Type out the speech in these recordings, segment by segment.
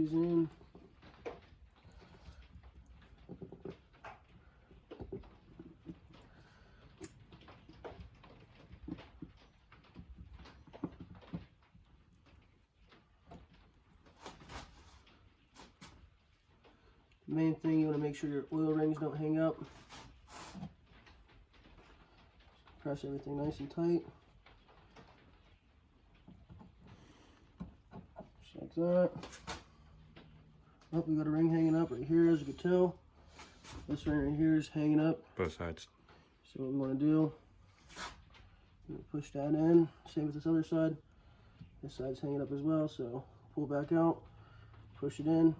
these in. Main thing, you want to make sure your oil rings don't hang up. Press everything nice and tight. Just like that. Oh, we got a ring hanging up right here, as you can tell. This ring right here is hanging up. Both sides. So what we want to do, push that in. Same with this other side. This side's hanging up as well, so pull back out, push it in.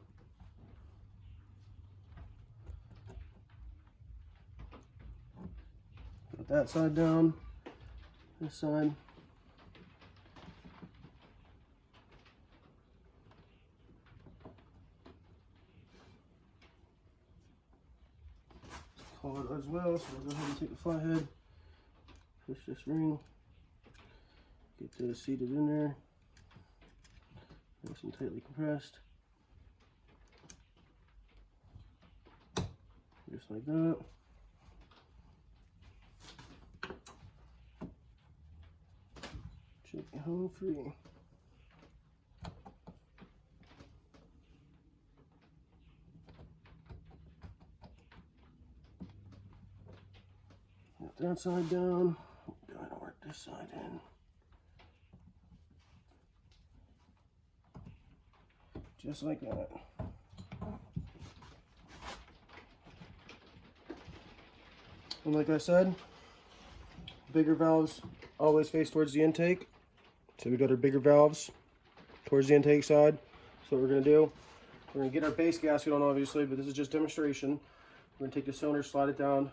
Put that side down, this side. Collar as well, so we'll go ahead and take the flathead, push this ring, get this seated in there, nice and tightly compressed, just like that. Check it home free. Get that side down. Trying to work this side in. Just like that. And like I said, bigger valves always face towards the intake. So we got our bigger valves towards the intake side. So what we're going to do, we're going to get our base gasket on, obviously, but this is just demonstration. We're going to take the cylinder, slide it down,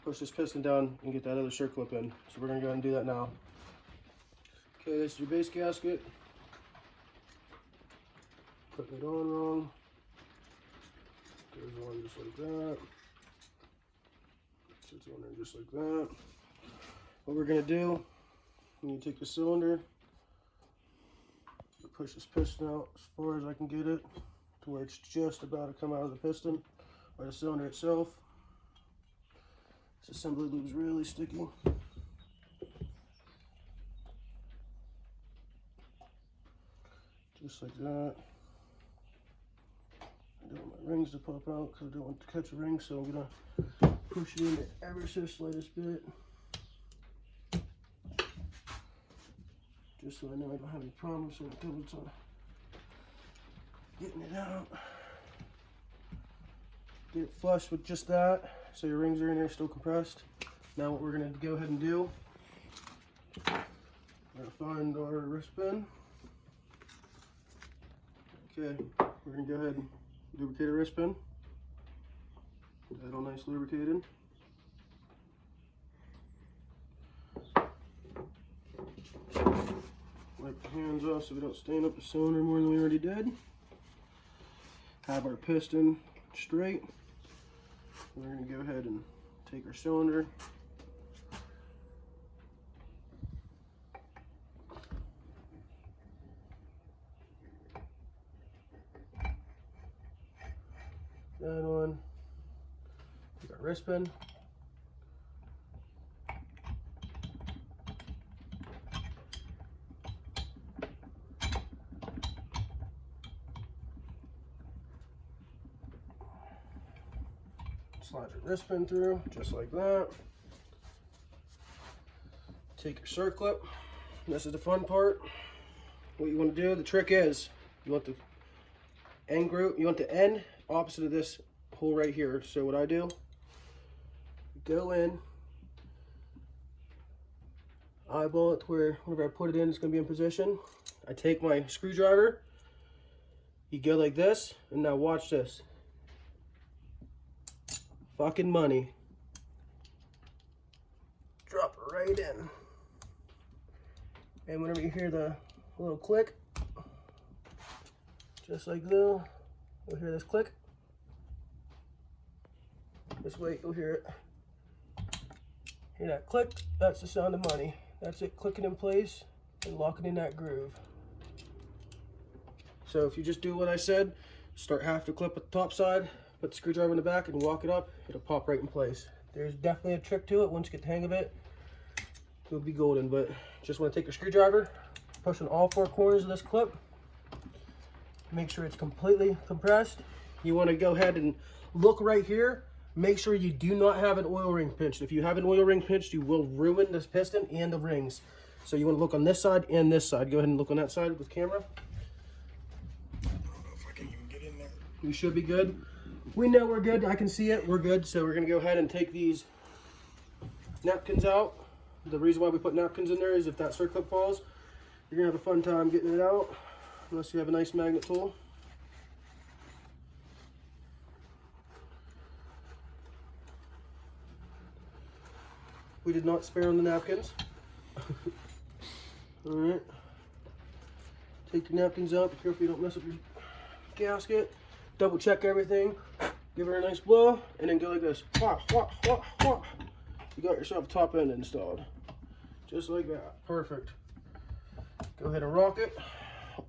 push this piston down, and get that other circlip in. So we're going to go ahead and do that now. Okay, this is your base gasket. Putting it on wrong. Goes on just like that. Sits on there just like that. What we're going to do, I'm going to take the cylinder, push this piston out as far as I can get it to where it's just about to come out of the piston or the cylinder itself. This assembly lube is really sticky. Just like that. I don't want my rings to pop out because I don't want to catch a ring, so I'm going to push it in the ever so slightest bit. Just so I know I don't have any problems with the kibble's getting it out. Get it flush with just that, so your rings are in there still compressed. Now what we're going to go ahead and do, we're going to find our wrist pin. Okay, we're going to go ahead and lubricate our wrist pin. Get that all nice lubricated. Wipe the hands off so we don't stain up the cylinder more than we already did. Have our piston straight. We're going to go ahead and take our cylinder. That on. Take our wrist pin. Slide your wrist pin through, just like that. Take your circlip. This is the fun part. What you want to do, the trick is, you want the end groove, you want the end opposite of this hole right here. So what I do, go in, eyeball it to where whenever I put it in, it's going to be in position. I take my screwdriver, you go like this, and now watch this. Fucking money. Drop it right in. And whenever you hear the little click, just like that, you'll hear this click. This way you'll hear it. Hear that click? That's the sound of money. That's it clicking in place and locking in that groove. So if you just do what I said, Start half the clip at the top side, put the screwdriver in the back and walk it up, it'll pop right in place. There's definitely a trick to it. Once you get the hang of it, it'll be golden. But just want to take your screwdriver, push on all 4 corners of this clip, make sure it's completely compressed. You want to go ahead and look right here. Make sure you do not have an oil ring pinched. If you have an oil ring pinched, you will ruin this piston and the rings. So you want to look on this side and this side. Go ahead and look on that side with camera. I don't know if I can even get in there. We should be good. We know we're good. I can see it. We're good. So we're going to go ahead and take these napkins out. The reason why we put napkins in there is if that circlip falls, you're going to have a fun time getting it out, unless you have a nice magnet tool. We did not spare on the napkins. Alright. Take your napkins out. Be careful you don't mess up your gasket. Double check everything. Give her a nice blow. And then go like this. Wah, wah, wah, wah. You got yourself a top end installed. Just like that. Perfect. Go ahead and rock it.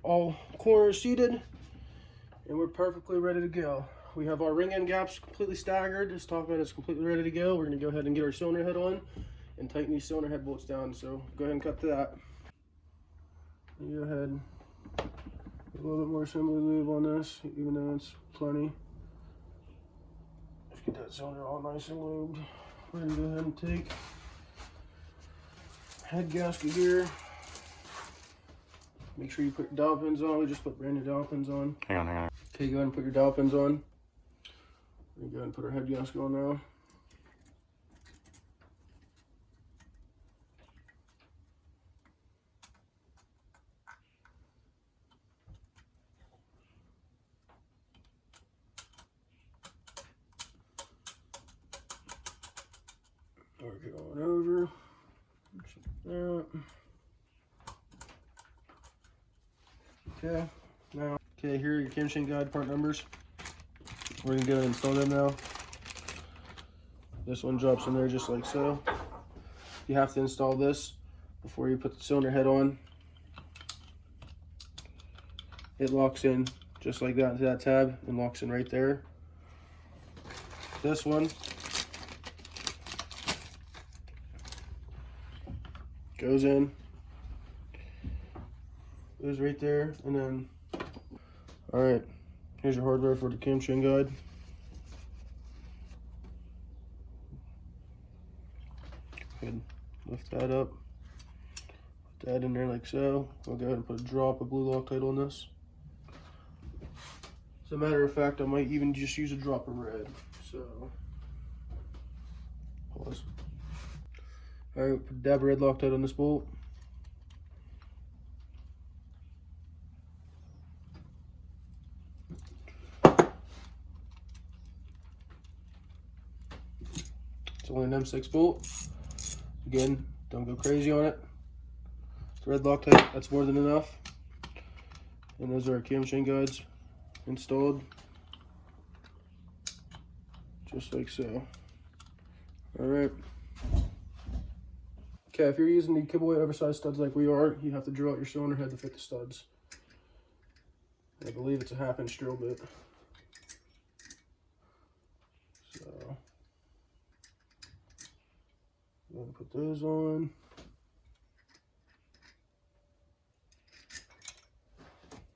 All corners seated. And we're perfectly ready to go. We have our ring end gaps completely staggered. This top end is completely ready to go. We're going to go ahead and get our cylinder head on and tighten these cylinder head bolts down. So go ahead and cut to that. Go ahead. A little bit more assembly lube on this, even though it's plenty. Just get that cylinder all nice and lubed. We're going to go ahead and take head gasket here. Make sure you put your dowel pins on. We just put brand new dowel pins on. Hang on. Okay, go ahead and put your dowel pins on. We're going to go ahead and put our head gasket on now. We're going over. Okay, now, here are your camshaft guide part numbers. We're gonna go and install them now. This one drops in there just like so. You have to install this before you put the cylinder head on. It locks in just like that into that tab and locks in right there. This one goes in, goes right there, and then, all right, here's your hardware for the camshaft guide. Go ahead, lift that up, put that in there like so. We'll go ahead and put a drop of blue Loctite on this. As a matter of fact, I might even just use a drop of red. So, pause. All right, put a dab of red Loctite on this bolt. It's only an M6 bolt. Again, don't go crazy on it. It's red Loctite, that's more than enough. And those are our camshaft guides installed. Just like so. All right. Okay, if you're using the kibble oversized studs like we are, you have to drill out your cylinder head to fit the studs. I believe it's a 1/2 inch drill bit. So, I'm gonna put those on.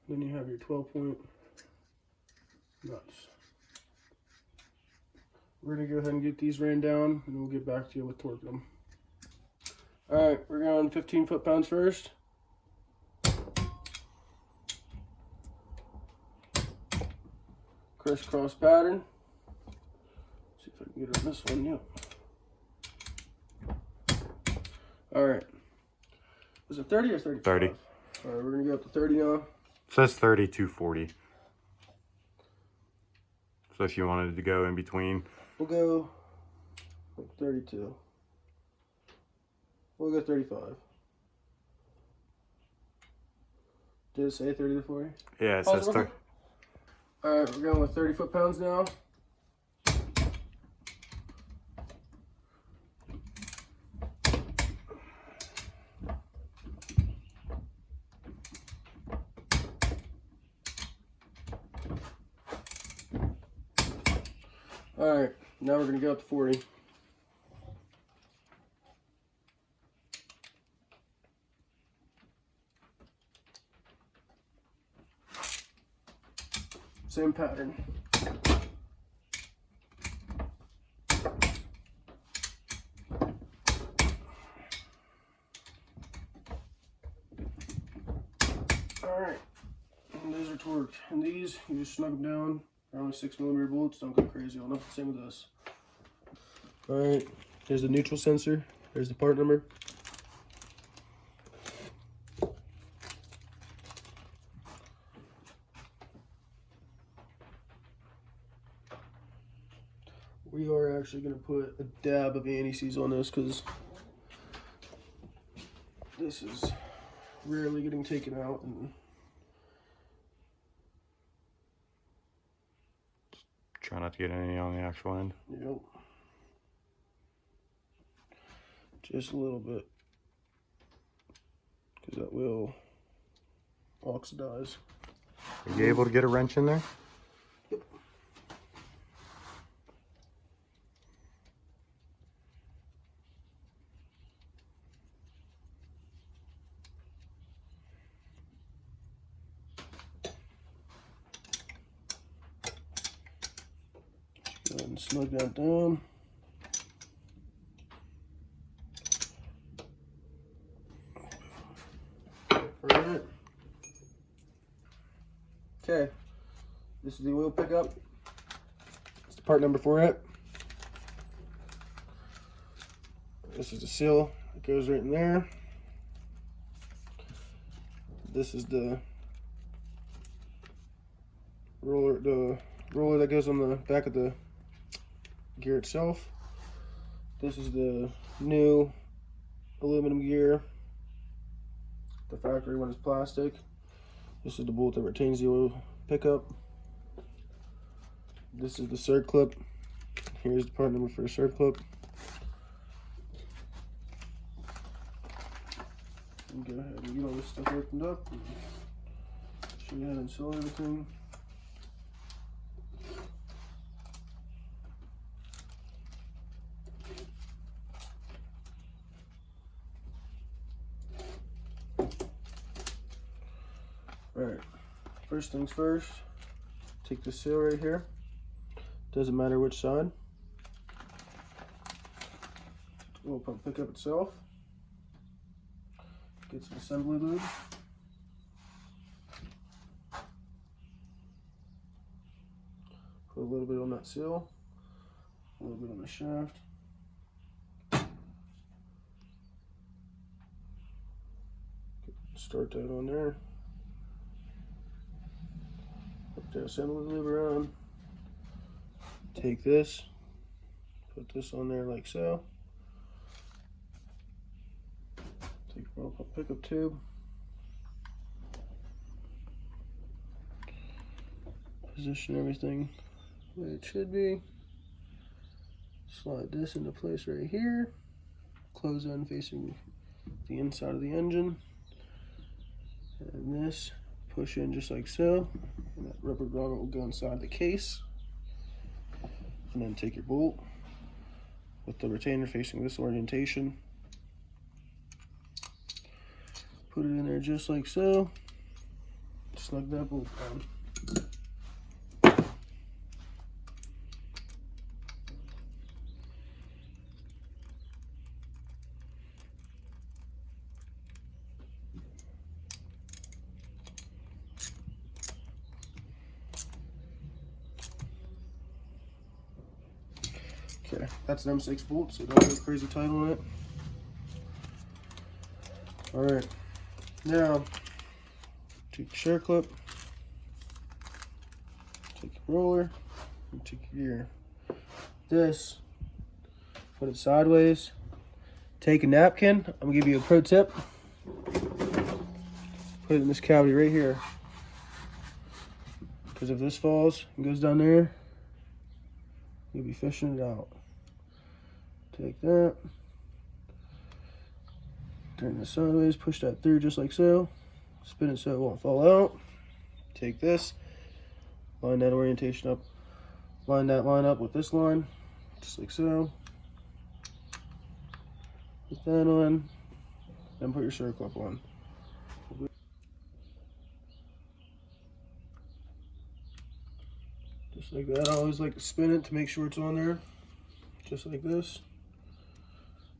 Then you have your 12-point nuts. We're gonna go ahead and get these ran down, and we'll get back to you with torquing them. All right, we're going 15 foot-pounds first. Crisscross pattern. See if I can get on this one. Yep. All right. Was it 30 or 35? 30. All right, we're gonna go up to 30 now. It says 30 to 40. So if you wanted to go in between, we'll go like 32. We'll go 35. Did it say 30 to 40? Yeah, it says 30. All right, we're going with 30 foot-pounds now. Alright, now we're going to go up to 40. Same pattern. Alright, and these are torqued. And these, you just snug them down. They're only 6mm bolts, don't go crazy on them. Same with this. Alright, here's the neutral sensor. There's the part number. We are actually going to put a dab of anti-seize on this because this is rarely getting taken out. And try not to get any on the actual end. yep. Just a little bit, because that will oxidize. Are you able to get a wrench in there? Yep. Go ahead and snug that down. Alright. Okay. This is the oil pickup. It's the part number for it. This is the seal that goes right in there. This is the roller that goes on the back of the gear itself. This is the new aluminum gear. The factory one is plastic. This is the bolt that retains the oil pickup. This is the circlip. Here's the part number for the circlip. And go ahead and get all this stuff opened up. And show you how to install everything. Alright, first things first, take this seal right here, doesn't matter which side. Oil pump pickup itself, get some assembly lube, put a little bit on that seal, a little bit on the shaft. Start that on there. Put the assembly lube around. Take this, put this on there like so. Take your oil pump pickup tube. Position everything the way it should be. Slide this into place right here. Close end facing the inside of the engine. And this, push in just like so. And that rubber grommet will go inside the case. And then take your bolt with the retainer facing this orientation. Put it in there just like so. Snug that bolt down. Okay, that's an M6 bolt, so don't go crazy tight on it. Alright, now take your share clip, take your roller, and take your gear. This, put it sideways, take a napkin. I'm gonna give you a pro tip. Put it in this cavity right here. Because if this falls and goes down there, you'll be fishing it out. Take that, turn this sideways, push that through just like so, spin it so it won't fall out. Take this, line that orientation up Line that line up with this line, just like so. Put that on, then put your circlip on. Just like that. I always like to spin it to make sure it's on there. Just like this.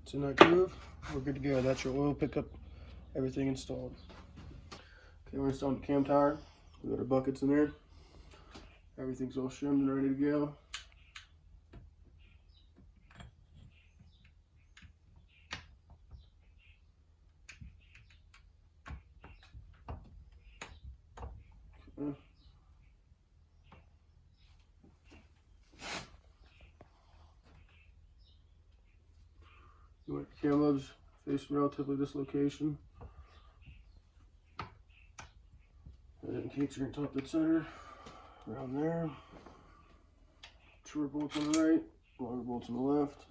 It's in that groove. We're good to go. That's your oil pickup. Everything installed. Okay, we're installing the cam tower. We got our buckets in there. Everything's all trimmed and ready to go. Okay. You want your cam lobes facing relatively this location. And then cakes are going to top that center. Around there. Short bolts on the right, longer bolts on the left.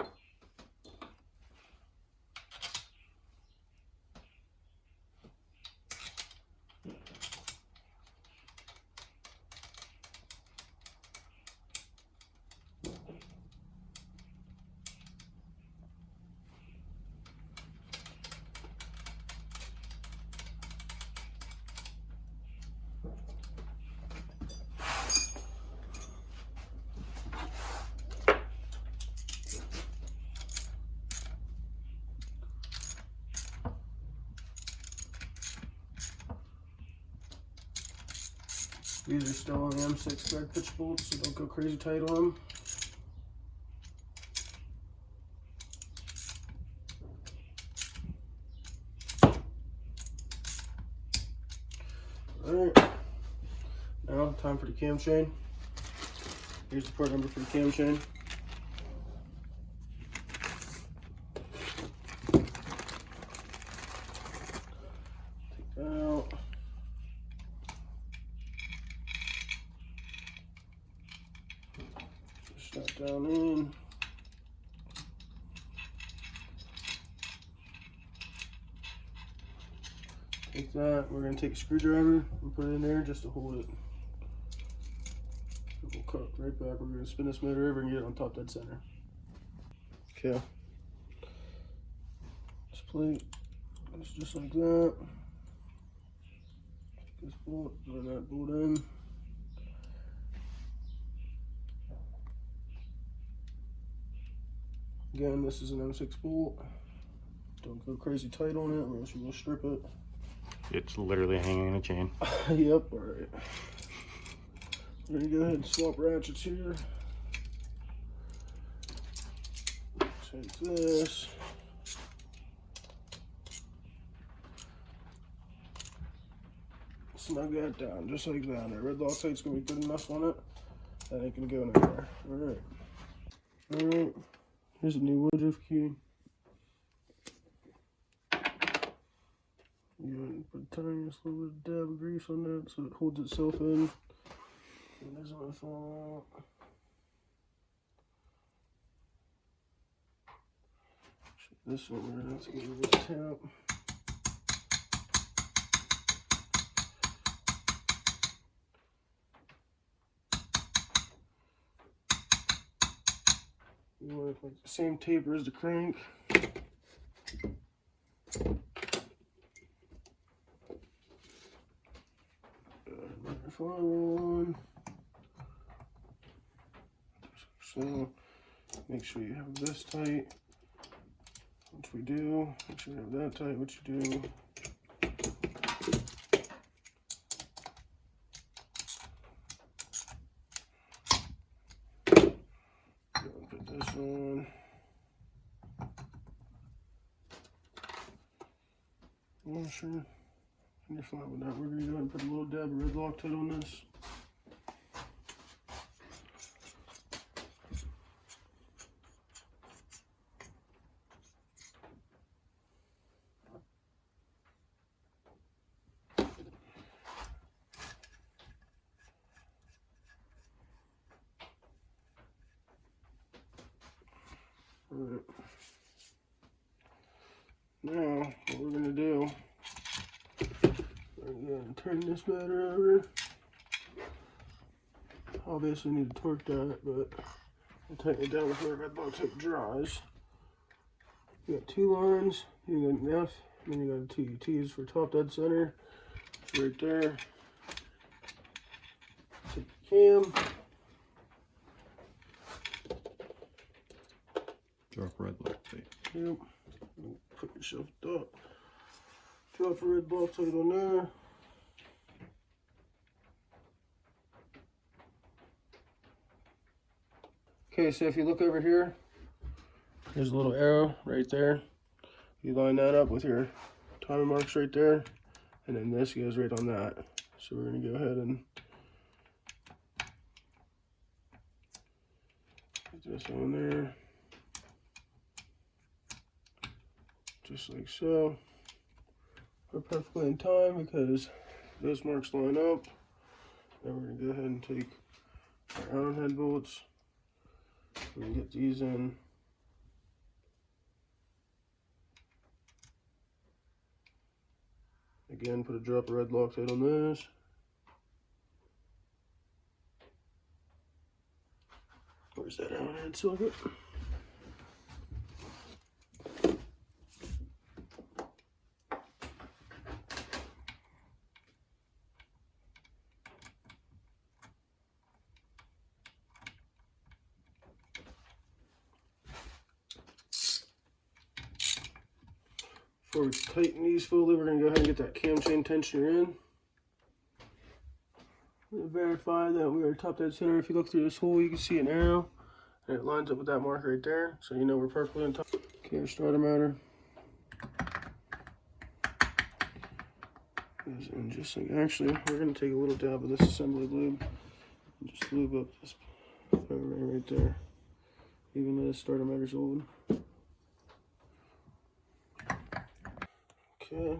These are still on the M6 spec pitch bolts, so don't go crazy tight on them. Alright, now time for the cam chain. Here's the part number for the cam chain. Take that out. Push that down in. Take that, we're going to take a screwdriver and put it in there just to hold it. We'll cut right back. We're going to spin this motor over and get it on top dead center. Okay. This plate is just like that. Take this bolt, put that bolt in. Again, this is an M6 bolt. Don't go crazy tight on it or else you will strip it. It's literally hanging in a chain. Yep, alright. We're gonna go ahead and swap ratchets here. Take this. Snug that down, just like that. That red Loctite's gonna be good enough on it. That ain't gonna go anywhere. Alright. Alright. Here's a new Woodruff key. You put a tiniest little bit of dab of grease on that so it holds itself in. It doesn't want to fall out. This one we're going to have to give it a little tap. You want like the same taper as the crank. On. So make sure you have this tight, which we do. Make sure you have that tight, which you do. Put this on. I'm not sure. And you're fine with that. We're going to go ahead and put a little dab of red Loctite on this. Alright. Now, what we're going to do, we're going to turn this motor over. obviously need to torque that, but I'll tighten it down before the red block tape dries. You got 2 lines, you got an F, and then you got a T. T is for top dead center. It's right there. Take the cam. Drop red block tape. Yep. Put yourself up. Drop a red block tape on there. Okay, so if you look over here, there's a little arrow right there. You line that up with your timing marks right there, and then this goes right on that. So we're going to go ahead and put this on there, just like so. We're perfectly in time because those marks line up. Then we're going to go ahead and take our Allen head bolts. We can get these in. Again, put a drop of red Loctite on this. Where's that Allen head socket? Before we tighten these fully, we're going to go ahead and get that cam chain tensioner in. We're going to verify that we are top dead center. If you look through this hole, you can see an arrow, and it lines up with that mark right there, so you know we're perfectly on top. Okay, our starter motor. And just like, actually, we're going to take a little dab of this assembly lube and just lube up this valvetrain right there, even though the starter motor's old. Okay,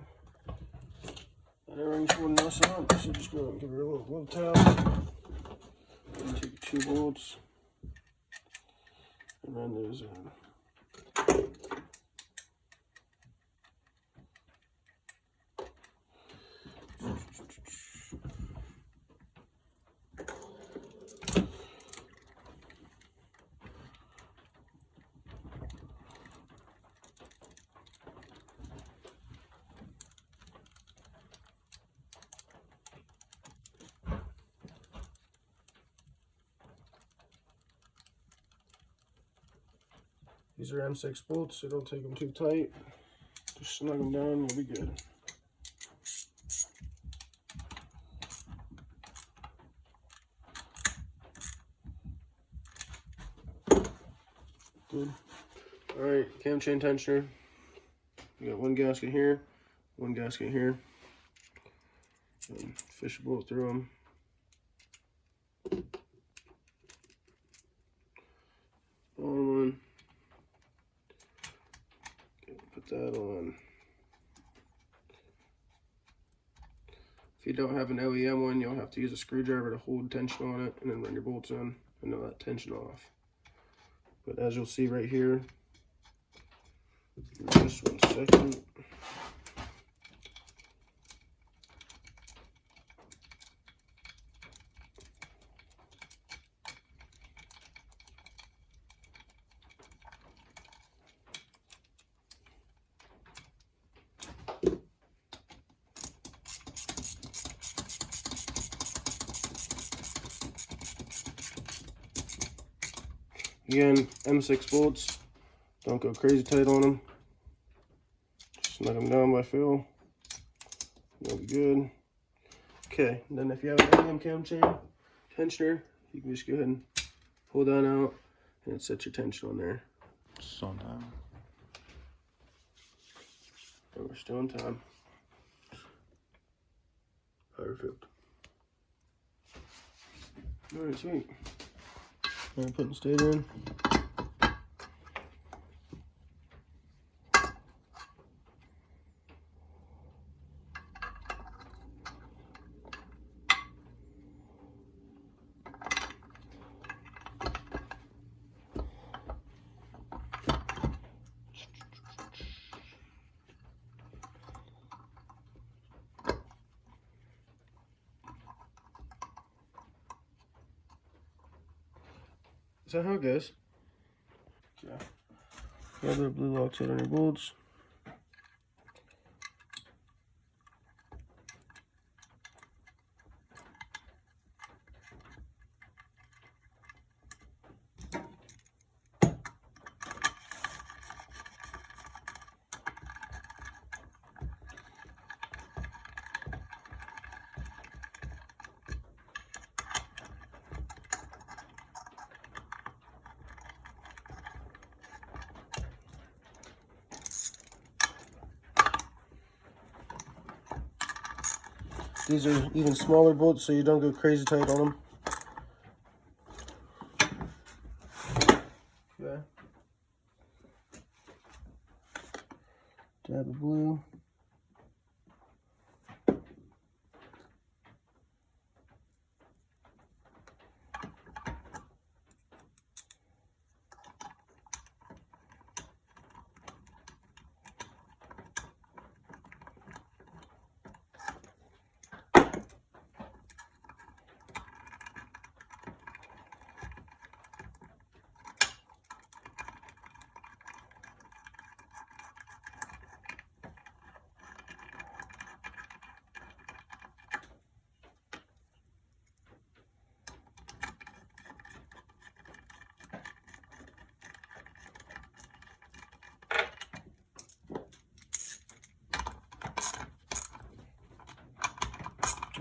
that everything's holding us up, so just go ahead and give her a little towel. And take 2 bolts and run those in. These are M6 bolts, so don't take them too tight. Just snug them down, you'll be good. Good. Alright, cam chain tensioner. You got 1 gasket here, 1 gasket here. And fish a bolt through them. Bottom one. Put that on. If you don't have an OEM one, you'll have to use a screwdriver to hold tension on it and then run your bolts in and know that tension off. But as you'll see right here, just 1 second. Again, M6 bolts, don't go crazy tight on them. Just snug them down by feel. That'll be good. Okay, and then if you have an OEM cam chain tensioner, you can just go ahead and pull that out and it sets your tension on there. Just on time. And we're still in time. Perfect. Alright, sweet. Alright, putting Stator in. Is that how it goes? Okay. A little bit of blue Loctite on your bolts. These are even smaller bolts, so you don't go crazy tight on them. Okay. Dab of blue.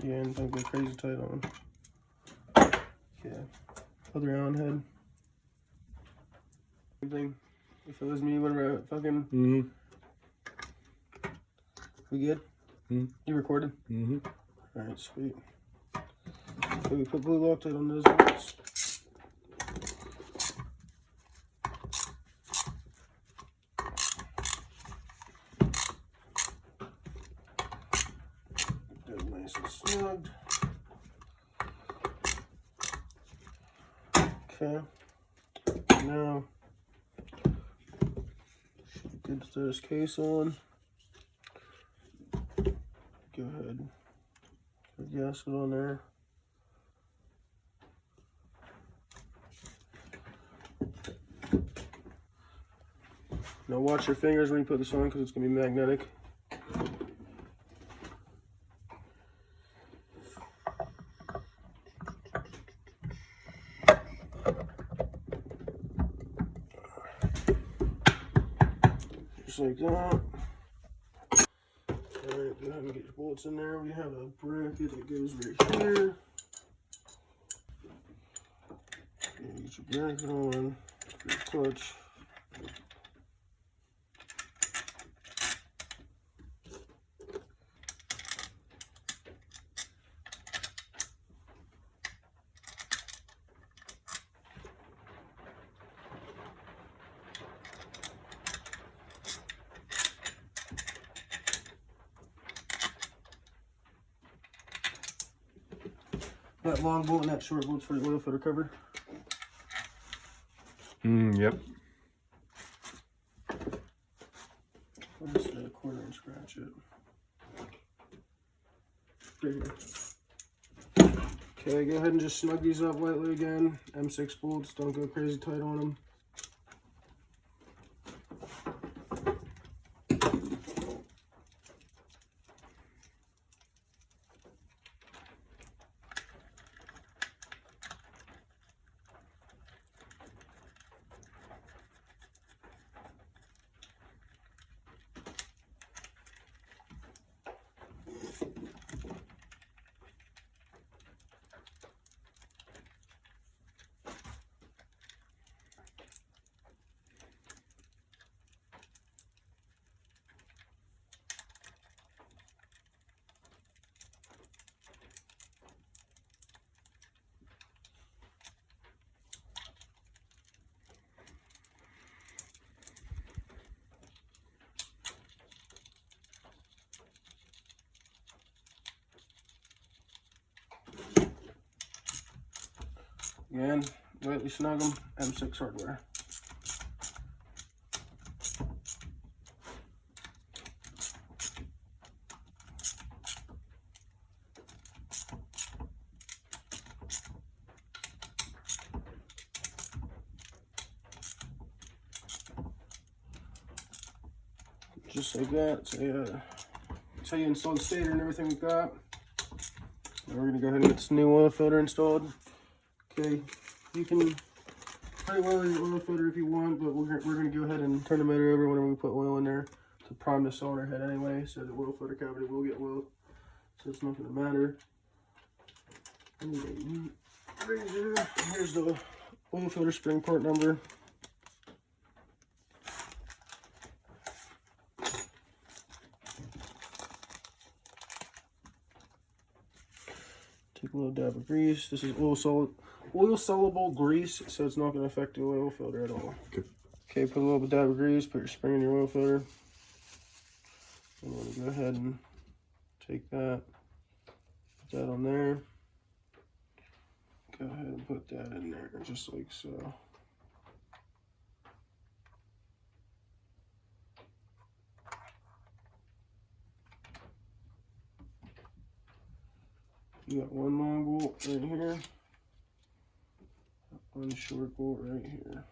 Yeah, and don't go crazy tight on them. Yeah. Other Allen head. Same thing. If it was me, whatever, fucking. Mm-hmm. We good? Mm-hmm. You recorded? Mm-hmm. Alright, sweet. So we put blue Loctite on those bolts. Get it nice and snug. Okay. Now, good to throw this case on. Go ahead. Put gasket on there. Now watch your fingers when you put this on because it's going to be magnetic. Just like that. Alright, go ahead and get your bolts in there. We have a bracket that goes right here. And get your bracket on, your clutch. That long bolt and that short bolt's for the oil filter cover. Yep. I'm just gonna 1/4 scratch it. Right here. Okay, go ahead and just snug these up lightly again. M6 bolts, don't go crazy tight on them. Again, lightly snug them, M6 hardware. just like that. So yeah, that's how you install the stator and everything like that. Now we're gonna go ahead and get this new oil filter installed. Okay, you can pretty well use oil filter if you want, but we're gonna go ahead and turn the motor over whenever we put oil in there to prime the cylinder head anyway, so the oil filter cavity will get oil, so it's not gonna matter. I need a razor. Here's the oil filter spring part number. Take a little dab of grease. This is oil soluble grease, so it's not going to affect the oil filter at all. Okay, put a little dab of grease, put your spring in your oil filter. I'm going to go ahead and take that, put that on there. Go ahead and put that in there, just like so. You got one long bolt right here, one short bolt right here.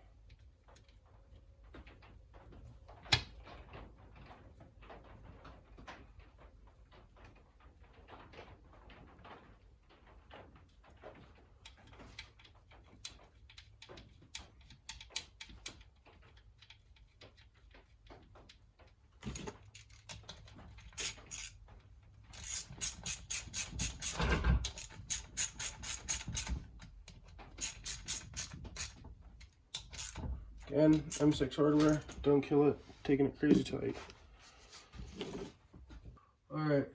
Again, M6 hardware, don't kill it, taking it crazy tight. Alright,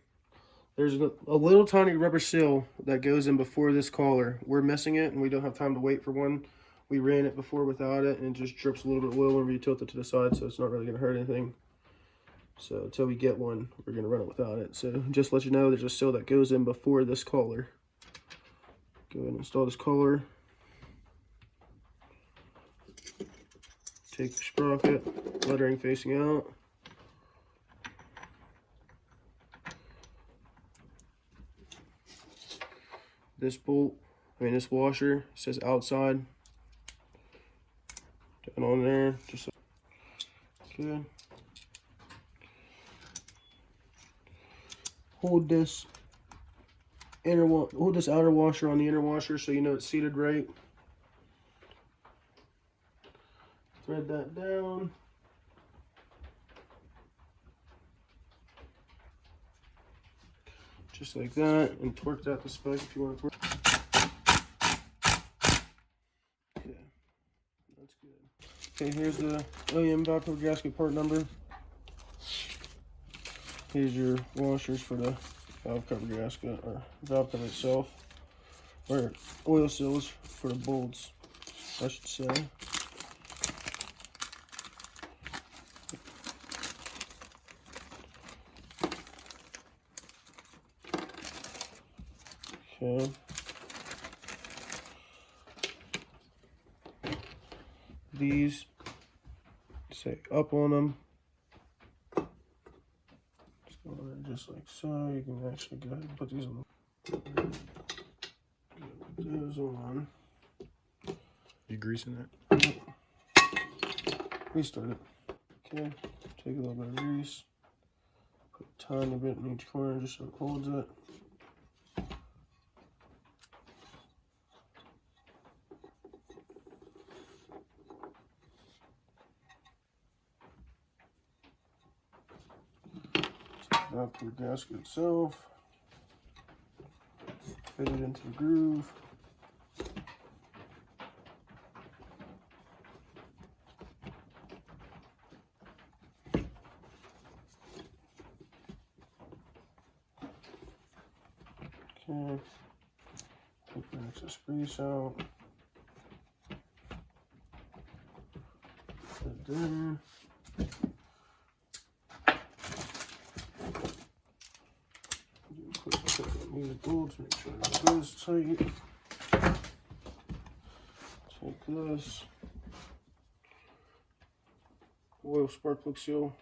there's a little tiny rubber seal that goes in before this collar. We're missing it and we don't have time to wait for one. We ran it before without it and it just drips a little bit of oil whenever you tilt it to the side, so it's not really going to hurt anything. So until we get one, we're going to run it without it. So just to let you know, there's a seal that goes in before this collar. Go ahead and install this collar. Take your sprocket, lettering facing out. This this washer says outside. Down on there, just good. Hold this outer washer on the inner washer so you know it's seated right. Thread that down. Just like that, and torque that to spec if you want to torque. Okay, that's good. Okay, here's the OEM valve cover gasket part number. Here's your washers for the valve cover gasket, or valve cover itself, or oil seals for the bolts, I should say. Okay. These say up on them. Just go on there just like so. You can actually go ahead and put these on. Put those on. You greasing it? Yep. Restart it. Okay. Take a little bit of grease. Put a tiny bit in each corner just so it holds it. Valve cover gasket itself, fit it into the groove. Okay, take the excess grease out. Put it in. Use the bolts, make sure it goes tight. Take this. Oil spark plug seal.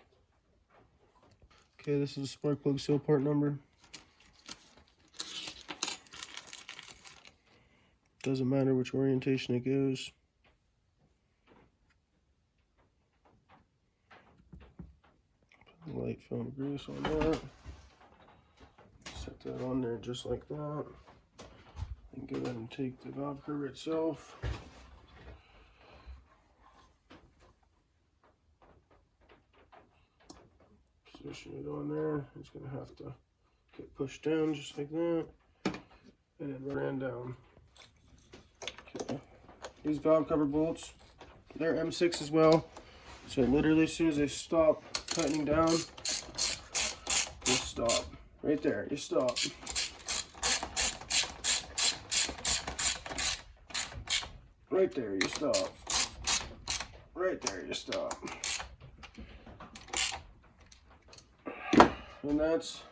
Okay, this is a spark plug seal part number. Doesn't matter which orientation it goes. Light film grease on that. Set that on there just like that. And go ahead and take the valve cover itself. Position it on there. It's going to have to get pushed down just like that. And then run down. Okay. These valve cover bolts, they're M6 as well. So literally as soon as they stop tightening down, just stop. Right there, just stop. Right there, you stop. Right there, you stop. And that's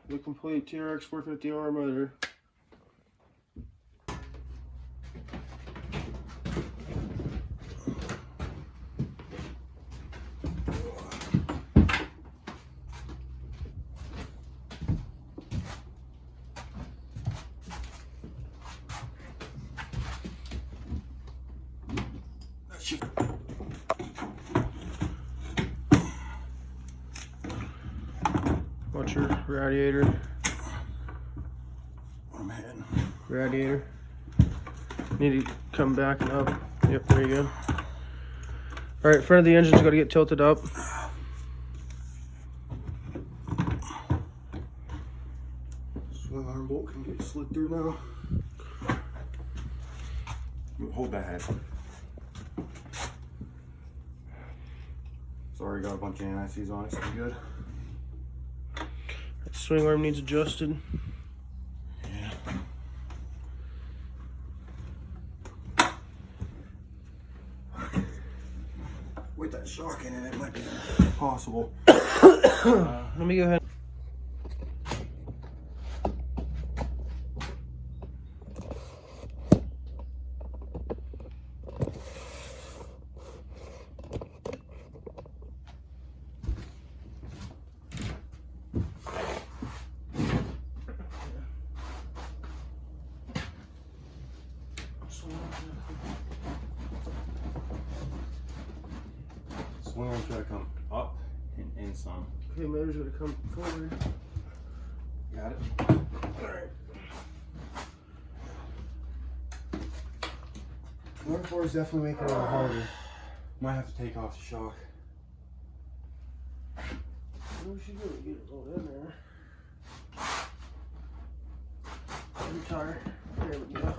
the complete TRX450R motor. Watch your radiator. Where am I heading? Radiator. Need to come back and up. Yep, there you go. Alright, front of the engine's got to get tilted up. Swing arm bolt can get slid through now. Hold that head. Sorry, got a bunch of anti-seize on it, so we're good. That swing arm needs adjusted. Yeah. With that shock in it, it might be possible. Let me go ahead. Swing arm's gotta come up and in some. Okay, motor's gonna come forward. Got it? Alright. 1.4 is definitely making it a little harder. Might have to take off the shock. What we should do is get it rolled in there. Retire. There we go.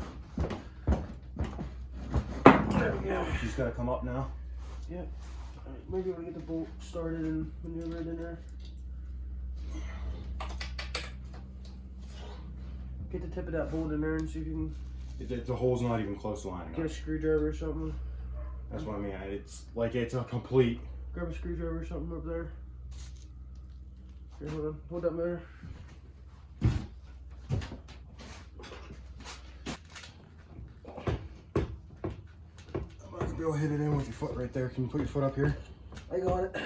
There we go. She's gotta come up now. Yep. Alright, maybe we'll get the bolt started and maneuvered in there. Get the tip of that bolt in there and see if you can The hole's not even close to lining get a up. screwdriver or something. That's what I mean. It's like it's a complete. Grab a screwdriver or something up there. Here, hold on. Hold that motor. I'm not gonna be able to hit it in with your foot right there. Can you put your foot up here? I got it.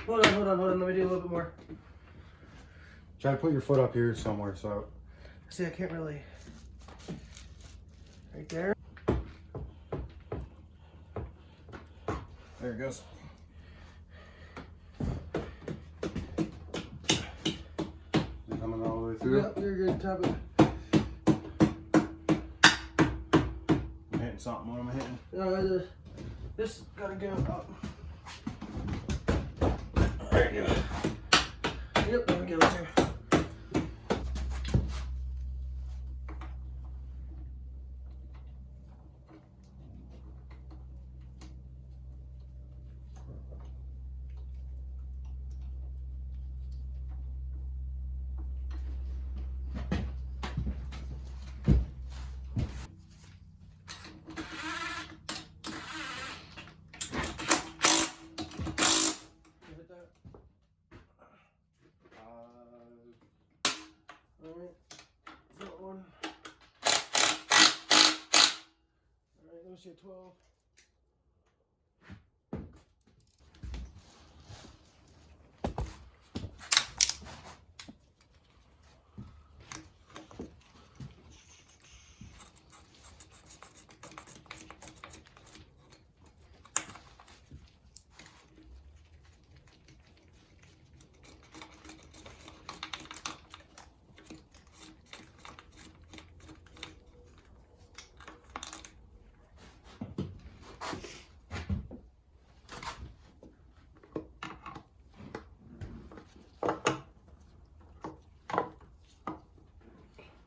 Hold on. Let me do a little bit more. Try to put your foot up here somewhere. So. See, I can't really. Right there. There it goes. Coming all the way through. Yep, you're good. Tap it. I'm hitting something. What am I hitting? This gotta go up. There you go. Yep, there we go. There. Alright, that one. Alright, let me see a 12.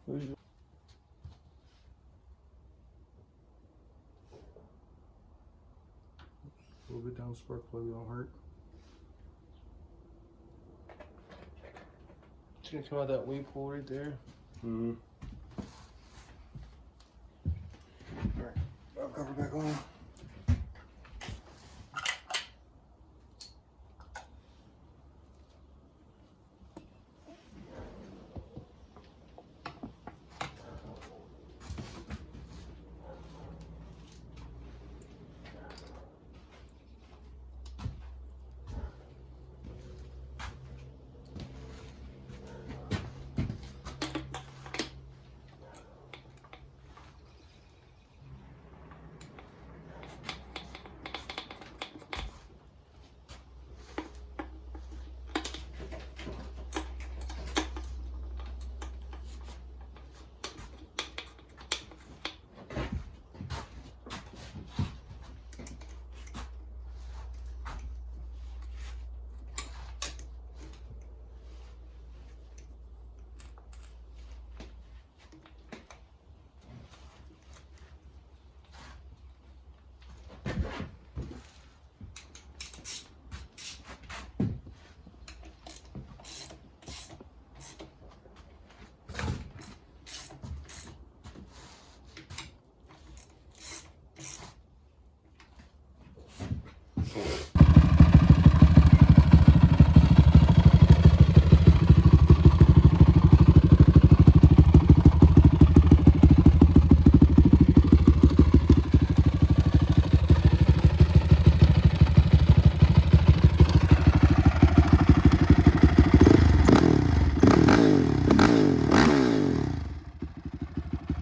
Where's your... A little bit down, spark plug don't hurt. It's gonna come out that weep hole right there. Mm-hmm. Alright, valve cover back on.